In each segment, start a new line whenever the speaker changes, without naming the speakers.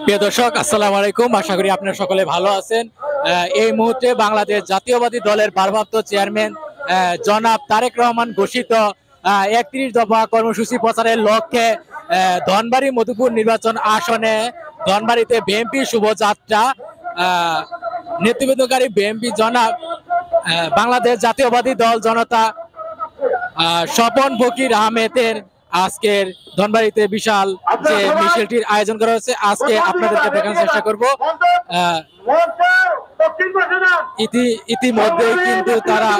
প্রিয় দর্শক, আসসালামু আলাইকুম। আশা করি আপনারা সকলে ভালো আছেন। এই মুহূর্তে বাংলাদেশ জাতীয়বাদী দলের ভারপ্রাপ্ত চেয়ারম্যান জনাব তারেক রহমান ঘোষিত ৩১ দফা কর্মসূচি প্রচারের লক্ষ্যে ধনবাড়ী মধুপুর নির্বাচন আসনে ধনবাড়ীতে বিএনপি শুভযাত্রা নেতৃবৃন্দকারী বিএনপি জনাব বাংলাদেশ জাতীয়বাদী দল জনতা স্বপন ফকির আহমেদের আজকের ধনবাড়ীতে বিশাল যে মিছিলটির আয়োজন করা হয়েছে, আজকে আপনাদেরকে দেখানোর চেষ্টা করব। ইতিমধ্যে কিন্তু তারা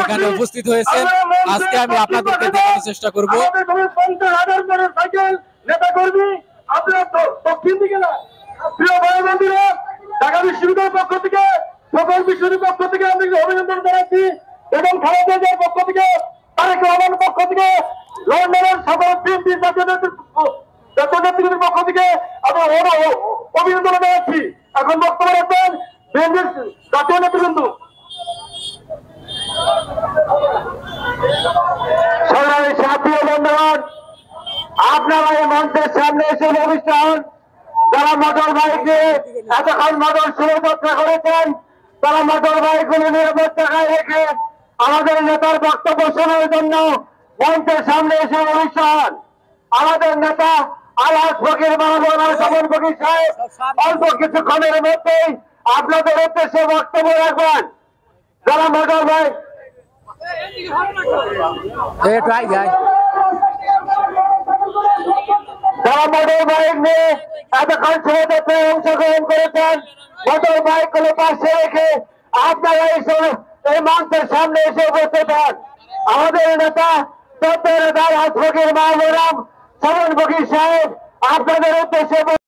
এখানে উপস্থিত হয়েছে। আজকে আমি আপনাদেরকে দেখানোর চেষ্টা করব।
ঢাকা বিশ্ববিদ্যালয়ের পক্ষ থেকে সকল বিশ্ববিদ্যালয়ের পক্ষ থেকে আমি অভিনন্দন জানাচ্ছি এবং খালেদার পক্ষ থেকে তারেক রহমানের পক্ষ থেকে লন্ডনের সকল বিএনপি জাতীয় নেতৃত্বের পক্ষ থেকে আমি অভিনন্দন জানাচ্ছি। এখন বক্তব্য রাখবেন বিএনপির জাতীয় নেতৃবৃন্দ। সংগ্রামী সাথী বন্ধুগণ, আপনারা এই মঞ্চের সামনে এসে অনুষ্ঠান যারা মোটর বাইকে এতক্ষণ মোটর শোভাযাত্রা করেছেন, তারা মোটর বাইকগুলো নিরাপত্তায় রেখে আমাদের নেতার বক্তব্য শোনার জন্য মঞ্চের সামনে এসে অনুষ্ঠান। আমাদের নেতা আলহাজ ফকির মাহমুদ স্বপন ফকির সাহেব অল্প কিছুক্ষণের মধ্যেই আপনাদের উদ্দেশ্যে বক্তব্য রাখবেন। যারা মোটর বাইক যারা মোটর বাইক নিয়ে এতক্ষণ শোভাযাত্রায় অংশগ্রহণ করেছেন, মোটর বাইক গুলো পাশে রেখে আপনারা এই মঞ্চের সামনে এসে উপস্থিত হন। আমাদের নেতা আলহাজ ফকির মাহমুদ স্বপন ফকির সাহেব আপনাদের উদ্দেশ্যে